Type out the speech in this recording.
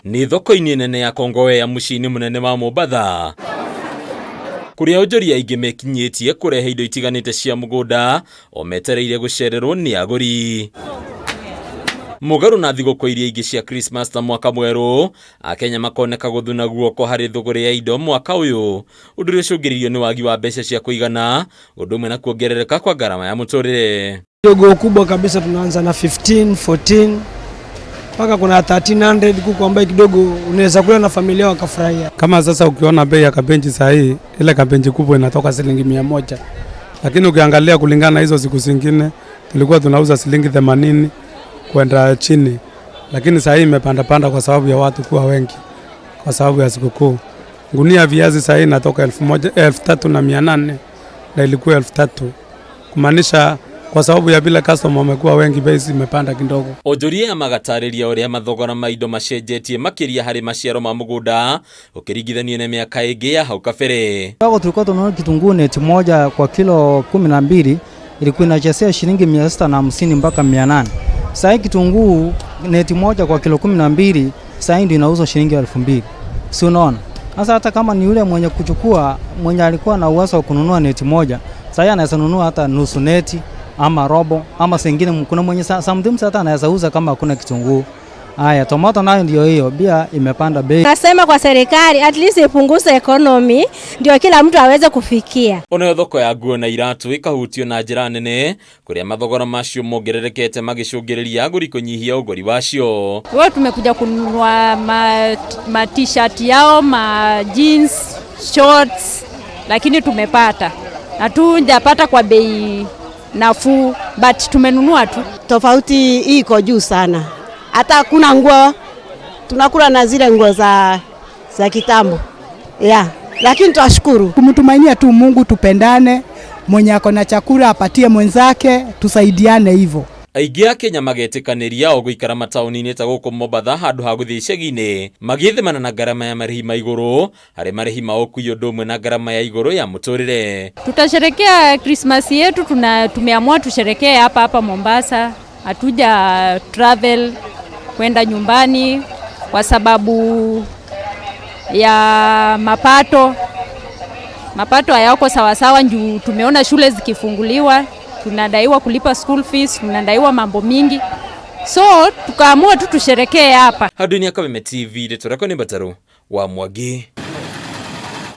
ni thoko-inĩ nene ya Kongowea mũciĩ-inĩ mũnene wa Mombatha, kuria onjoria aingĩ mekinyĩtie kurehe indo itiganĩte cia mũgũnda o metereire gũcererwo nĩ agũri. Mũgarũ na thigũkũ iria ingĩ cia Christmas na mwaka mwerũ, Akenya makoneka gũthuna guoko harĩ thogora ya indo mwaka ũyũ, ũndũ ũrĩa ũcũngĩrĩirio nĩ wagi wa mbeca cia kũigana, ũndũ ũmwe na kuongerereka kwa gharama ya mũtũrĩre. Kidogo kubwa kabisa tunaanza na 15, 14 mpaka kuna 1300 kuku ambaye kidogo unaweza kula na familia wakafurahia. Kama sasa ukiona bei ya kabenji saa hii, ile kabenji kubwa inatoka shilingi 100. Lakini ukiangalia kulingana na hizo siku zingine tulikuwa tunauza shilingi 80 kwenda chini. Lakini saa hii imepanda kwa sababu ya watu kuwa wengi, kwa sababu ya sikukuu. Gunia viazi saa hii inatoka 13,800 na ilikuwa 3,000. Kumaanisha kwa sababu ya bila customer wamekuwa wengi, bei imepanda kidogo. Onjoria magatarĩria ũrĩa mathogora ma indo macenjetie makĩria harĩ maciaro ma mũgũnda ũkĩringithanio na mĩaka ĩngĩ ya hau kabere. Kwa tulikuwa tunaona kitunguu neti moja kwa kilo 12 ilikuwa inachezea shilingi 650 mpaka 800. Sasa kitunguu neti moja kwa kilo 12 sasa ndio inauzwa shilingi 2,000. Si unaona? Sasa hata kama ni yule mwenye kuchukua, mwenye alikuwa na uwezo wa kununua neti moja, sasa anaweza nunua hata nusu neti ama robo ama sengine. Kuna mwenye sometimes hata anaweza uza kama hakuna kitunguu. Haya, tomato nayo ndio hiyo, bia imepanda bei. Nasema kwa serikali at least ipunguze economy ndio kila mtu aweze kufikia. Ona thoko ya nguo na iratu ikahutio na njĩra nene, kuria mathogora macio mongererekete magicũngĩrĩria agũri kũnyihia ũgũri wacio. Wewe tumekuja kununua ma t-shirt yao, ma jeans, shorts, lakini tumepata. Hatujapata kwa bei nafuu, but tumenunua tu. Tofauti iko juu sana. Hata hakuna nguo, tunakula na zile nguo za kitambo. Lakini twashukuru. Kumtumainia tu Mungu, tupendane, mwenye ako na chakula apatie mwenzake, tusaidiane hivyo. Aingĩ a Kenya magetĩkanĩria o gũikara mataũni-inĩ ta gũkũ Mombatha handũ ha gũthiĩ icagi-inĩ, magĩthemana na gharama ya marĩhi ma igũrũ harĩ marĩhi ma ũkuui ũndũ ũmwe na gharama ya igũrũ ya mũtũrĩre. Tutasherekea Christmas yetu, tumeamua tusherekee hapa Mombasa. Hatuja travel kwenda nyumbani kwa sababu ya mapato hayako sawasawa. Njoo tumeona shule zikifunguliwa, tunadaiwa kulipa school fees, tunadaiwa mambo mingi, so tukaamua tu tusherekee hapa. Hadunia Kameme TV, Letorako ni Bataro wa Mwangi.